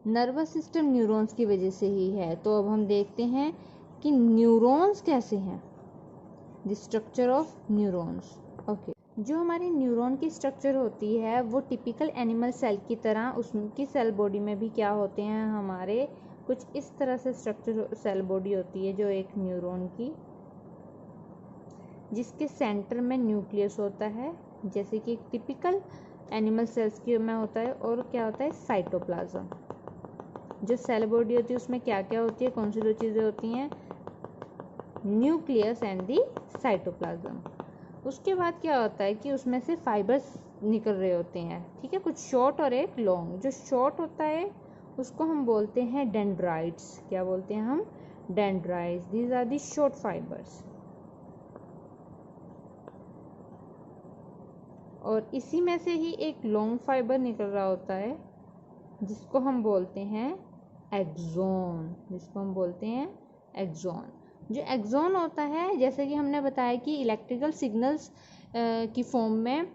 Nervous system neurons की वजह से ही है। तो अब हम देखते हैं कि न्यूरॉन्स कैसे हैं, the structure of neurons. Okay, जो हमारी न्यूरॉन की स्ट्रक्चर होती है वो टिपिकल एनिमल सेल की तरह उसकी सेल बॉडी में भी क्या होते हैं, हमारे कुछ इस तरह से स्ट्रक्चर सेल बॉडी होती है जो एक न्यूरॉन की, जिसके सेंटर में न्यूक्लियस होता है, जैसे कि एक टिपिकल एनिमल सेल्स की में होता है। और क्या होता है, साइटोप्लाज्म। जो सेल बॉडी होती है उसमें क्या क्या होती है, कौन सी दो चीज़ें होती हैं, न्यूक्लियस एंड दी साइटोप्लाज्म। उसके बाद क्या होता है कि उसमें से फाइबर्स निकल रहे होते हैं, ठीक है, कुछ शॉर्ट और एक लॉन्ग। जो शॉर्ट होता है उसको हम बोलते हैं डेंड्राइट्स। क्या बोलते हैं हम, dendrites. These are the short fibres. और इसी में से ही एक लॉन्ग फाइबर निकल रहा होता है जिसको हम बोलते हैं एक्सॉन, जिसको हम बोलते हैं एक्सॉन। जो एक्सॉन होता है, जैसे कि हमने बताया कि इलेक्ट्रिकल सिग्नल्स की फॉर्म में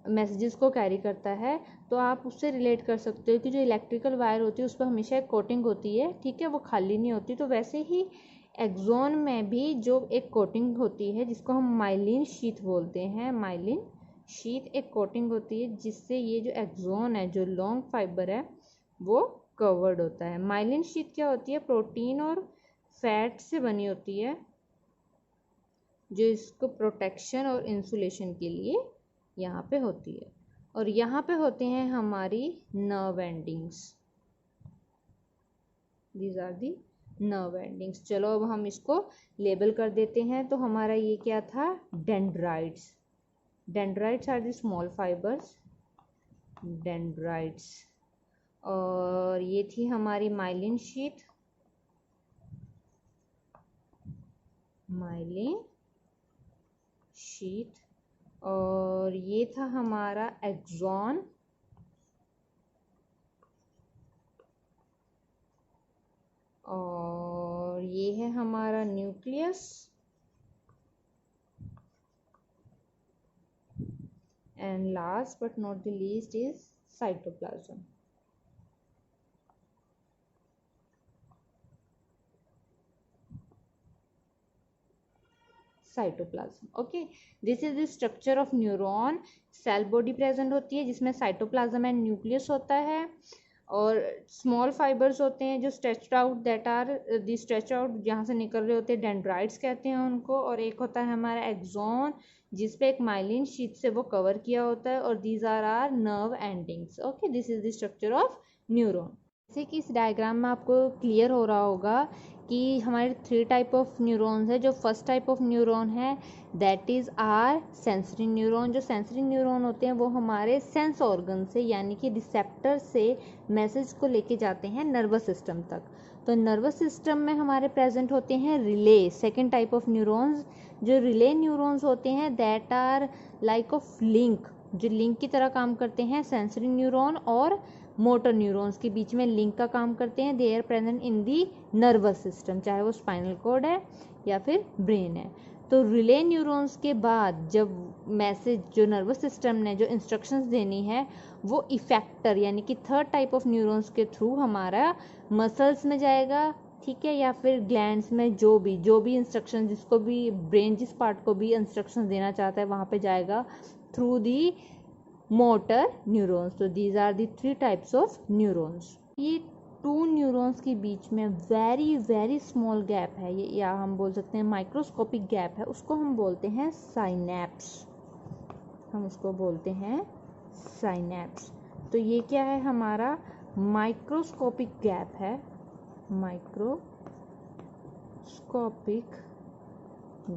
मैसेजेस को कैरी करता है, तो आप उससे रिलेट कर सकते हो कि जो इलेक्ट्रिकल वायर होती है उस पर हमेशा एक कोटिंग होती है, ठीक है, वो खाली नहीं होती। तो वैसे ही एक्सॉन में भी जो एक कोटिंग होती है जिसको हम माइलिन शीथ बोलते हैं, माइलिन शीथ एक कोटिंग होती है जिससे ये जो एक्सॉन है, जो लॉन्ग फाइबर है, वो कवर्ड होता है। माइलिन शीथ क्या होती है, प्रोटीन और फैट से बनी होती है जो इसको प्रोटेक्शन और इंसुलेशन के लिए यहाँ पे होती है। और यहाँ पे होते हैं हमारी nerve endings, these are the nerve endings. चलो अब हम इसको लेबल कर देते हैं। तो हमारा ये क्या था, dendrites. Dendrites are the small fibres, dendrites. और ये थी हमारी माइलिन शीथ, माइलिन शीथ। और ये था हमारा एक्सॉन, और ये है हमारा nucleus, and last but not the least is cytoplasm. Cytoplasm, okay, this is the structure of neuron. Cell body present होती है जिसमें साइटोप्लाज्म एंड न्यूक्लियस होता है, और स्मॉल फाइबर्स होते हैं जो stretched out, that are the stretch out, जहाँ से निकल रहे होते हैं, डेंड्राइट्स कहते हैं उनको। और एक होता है हमारा एक्सॉन जिस पे एक माइलिन शीट से वो कवर किया होता है, और these are nerve endings. Okay, this is the structure of neuron. जैसे कि इस डायग्राम में आपको क्लियर हो रहा होगा कि हमारे 3 टाइप ऑफ न्यूरॉन्स है। जो फर्स्ट टाइप ऑफ न्यूरॉन है that is are sensory neuron. जो सेंसरी न्यूरॉन होते हैं वो हमारे सेंस ऑर्गन से, यानी कि रिसेप्टर से मैसेज को लेके जाते हैं नर्वस सिस्टम तक। तो नर्वस सिस्टम में हमारे प्रेजेंट होते हैं relay, second type of neurons. जो रिले न्यूरॉन्स होते हैं that are like of link, जो लिंक की तरह काम करते हैं। सेंसरी न्यूरॉन और मोटर न्यूरॉन्स के बीच में लिंक का काम करते हैं। They are present in the nervous system, चाहे वो स्पाइनल कॉर्ड है या फिर ब्रेन है। तो रिले न्यूरॉन्स के बाद जब मैसेज जो नर्वस सिस्टम ने जो इंस्ट्रक्शंस देनी है वो इफेक्टर यानी कि थर्ड टाइप ऑफ न्यूरॉन्स के थ्रू हमारा मसल्स में जाएगा, ठीक है, या फिर ग्लैंड्स में, जो भी इंस्ट्रक्शन, जिसको भी ब्रेन जिस पार्ट को भी इंस्ट्रक्शंस देना चाहता है वहाँ पे जाएगा थ्रू दी मोटर न्यूरॉन्स। तो these are the 3 types of neurons. ये 2 न्यूरॉन्स के बीच में वेरी वेरी स्मॉल गैप है, ये या हम बोल सकते हैं माइक्रोस्कोपिक गैप है, उसको हम बोलते हैं साइनैप्स। हम उसको बोलते हैं साइनैप्स। तो ये क्या है, हमारा माइक्रोस्कोपिक गैप है, माइक्रोस्कोपिक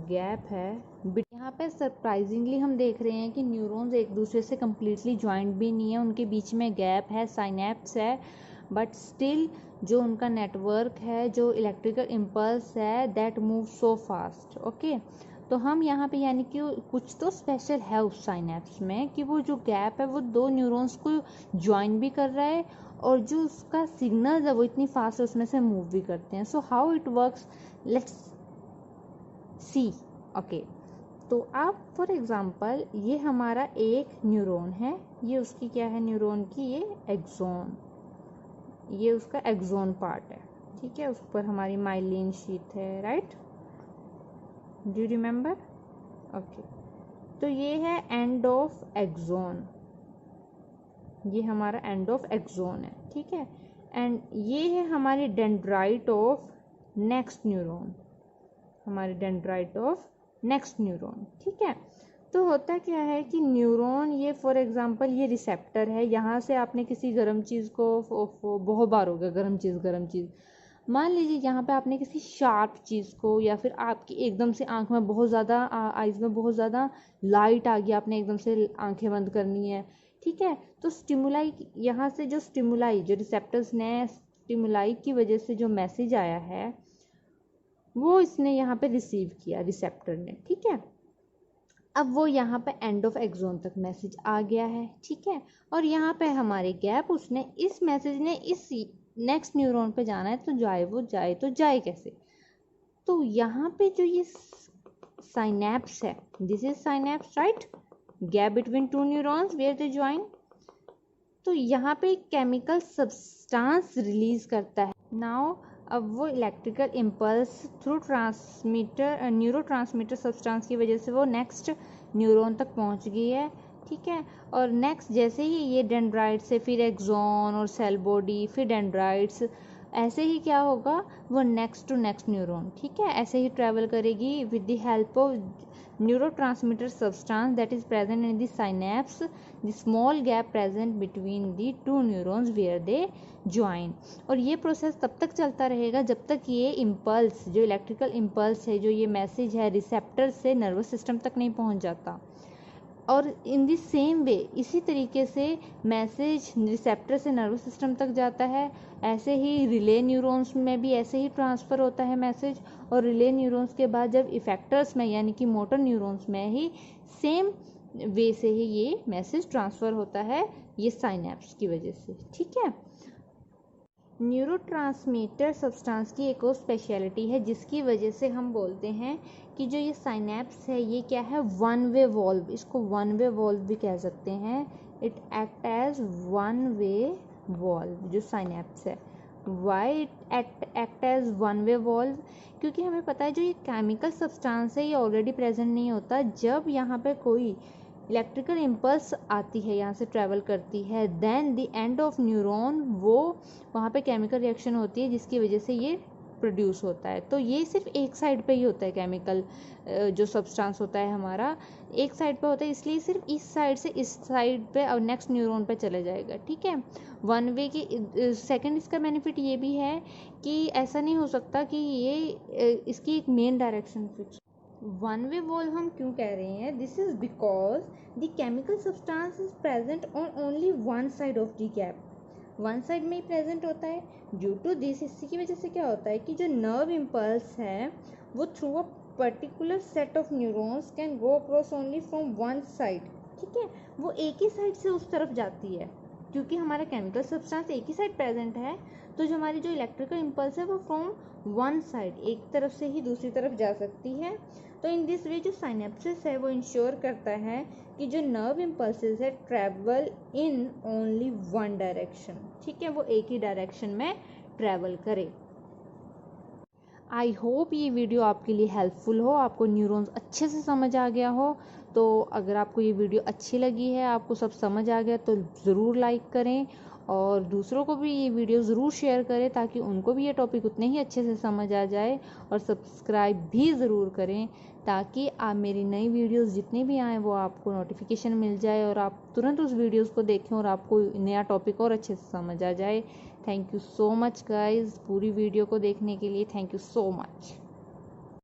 गैप है। यहाँ पे सरप्राइजिंगली हम देख रहे हैं कि न्यूरॉन्स एक दूसरे से कम्प्लीटली ज्वाइंट भी नहीं है, उनके बीच में गैप है, साइनैप्स है, बट स्टिल जो उनका नेटवर्क है, जो इलेक्ट्रिकल इम्पल्स है, that move so fast. Okay, तो हम यहाँ पे यानी कि कुछ तो स्पेशल है उस साइनैप्स में कि वो जो गैप है वो 2 न्यूरॉन्स को ज्वाइन भी कर रहा है, और जो उसका सिग्नल है वो इतनी फास्ट उसमें से मूव भी करते हैं। So how it works, let's see. Okay, तो आप फॉर एग्जांपल ये हमारा एक न्यूरॉन है, ये उसकी क्या है न्यूरॉन की, ये एक्सॉन, ये उसका एक्सोन पार्ट है, ठीक है, उस पर हमारी माइलिन शीट है, right, do you remember? Okay, तो ये है एंड ऑफ एक्सोन, ये हमारा एंड ऑफ एक्सोन है, ठीक है। एंड ये है हमारी डेंड्राइट ऑफ नेक्स्ट न्यूरॉन, हमारी डेंड्राइट ऑफ नेक्स्ट न्यूरॉन, ठीक है। तो होता क्या है कि न्यूरॉन, ये फॉर एग्जांपल ये रिसेप्टर है, यहाँ से आपने किसी गर्म चीज़ को, बहुत बार हो गया गर्म चीज़, मान लीजिए यहाँ पे आपने किसी शार्प चीज़ को, या फिर आपकी एकदम से आंख में बहुत ज़्यादा, आइज़ में बहुत ज़्यादा लाइट आ गई, आपने एकदम से आंखें बंद करनी है, ठीक है। तो स्टिमुलाई, यहाँ से जो स्टिमुलाई, जो रिसेप्टर्स ने स्टिमुलाई की वजह से जो मैसेज आया है वो इसने यहाँ पे रिसीव किया, रिसेप्टर ने, ठीक है। अब वो यहाँ पे एंड ऑफ एक्सोन तक मैसेज आ गया है, ठीक है। और यहाँ पे हमारे गैप, उसने इस मैसेज ने इस नेक्स्ट न्यूरॉन पे जाना है, तो जाए कैसे? तो यहाँ पे जो ये साइनेप्स है, this is synapse, right, gap between two neurons where they join. तो यहाँ पे केमिकल सब्सटेंस रिलीज करता है। नाउ अब वो electrical impulse through transmitter, neurotransmitter substance की वजह से वो नेक्स्ट न्यूरॉन तक पहुँच गई है, ठीक है। और नेक्स्ट जैसे ही ये डेंड्राइट से फिर एक्सॉन और सेल बॉडी, फिर डेंड्राइट्स, ऐसे ही क्या होगा, वो नेक्स्ट टू नेक्स्ट न्यूरॉन, ठीक है, ऐसे ही ट्रैवल करेगी with the help of neurotransmitter substance that is present in the synapse, the small gap present between the two neurons where they join। और ये प्रोसेस तब तक चलता रहेगा जब तक ये इम्पल्स, जो इलेक्ट्रिकल इम्पल्स है, जो ये मैसेज है, रिसेप्टर से नर्वस सिस्टम तक नहीं पहुंच जाता। और इन द सेम वे, इसी तरीके से मैसेज रिसेप्टर से नर्वस सिस्टम तक जाता है, ऐसे ही रिले न्यूरॉन्स में भी ऐसे ही ट्रांसफ़र होता है मैसेज। और रिले न्यूरॉन्स के बाद जब इफेक्टर्स में, यानी कि मोटर न्यूरॉन्स में ही सेम वे से ही ये मैसेज ट्रांसफ़र होता है, ये साइनेप्स की वजह से, ठीक है। न्यूरोट्रांसमीटर सब्सटेंस की एक और स्पेशलिटी है जिसकी वजह से हम बोलते हैं कि जो ये साइनेप्स है ये क्या है, वन वे वॉल्व, इसको वन वे वॉल्व भी कह सकते हैं। It act as one way valve, जो साइनेप्स है। Why it act as one way valve? क्योंकि हमें पता है जो ये केमिकल सब्सटेंस है ये ऑलरेडी प्रेजेंट नहीं होता, जब यहाँ पे कोई इलेक्ट्रिकल इम्पल्स आती है, यहाँ से ट्रैवल करती है, then the end of neuron, वो वहाँ पे केमिकल रिएक्शन होती है जिसकी वजह से ये प्रोड्यूस होता है। तो ये सिर्फ एक साइड पे ही होता है, केमिकल जो सब्सटेंस होता है हमारा एक साइड पे होता है, इसलिए सिर्फ इस साइड से इस साइड पे और नेक्स्ट न्यूरॉन पे चले जाएगा, ठीक है। वन वे की सेकंड इसका बेनिफिट ये भी है कि ऐसा नहीं हो सकता कि ये इसकी एक main direction fix. One way valve हम क्यों कह रहे हैं? This is because the chemical substance is present on only one side of the gap, one side में ही प्रेजेंट होता है। ड्यू टू दिस, इसी की वजह से क्या होता है कि जो नर्व इम्पल्स है वो through a particular set of neurons can go across only from one side, ठीक है, वो एक ही साइड से उस तरफ जाती है। क्योंकि हमारा केमिकल सब्सटेंस एक ही साइड प्रेजेंट है, तो जो हमारी जो इलेक्ट्रिकल इम्पल्स है वो फ्रॉम वन साइड, एक तरफ से ही दूसरी तरफ जा सकती है। तो इन दिस वे जो साइनेप्सिस है वो इंश्योर करता है कि जो नर्व इम्पल्सेस है travel in only one direction, ठीक है, वो एक ही डायरेक्शन में ट्रैवल करे। आई होप ये वीडियो आपके लिए हेल्पफुल हो, आपको न्यूरॉन्स अच्छे से समझ आ गया हो। तो अगर आपको ये वीडियो अच्छी लगी है, आपको सब समझ आ गया, तो ज़रूर लाइक करें और दूसरों को भी ये वीडियो ज़रूर शेयर करें ताकि उनको भी ये टॉपिक उतने ही अच्छे से समझ आ जाए। और सब्सक्राइब भी ज़रूर करें ताकि आप मेरी नई वीडियोस जितनी भी आएँ वो आपको नोटिफिकेशन मिल जाए और आप तुरंत उस वीडियोस को देखें और आपको नया टॉपिक और अच्छे से समझ आ जाए। Thank you so much guys, पूरी वीडियो को देखने के लिए थैंक यू सो मच।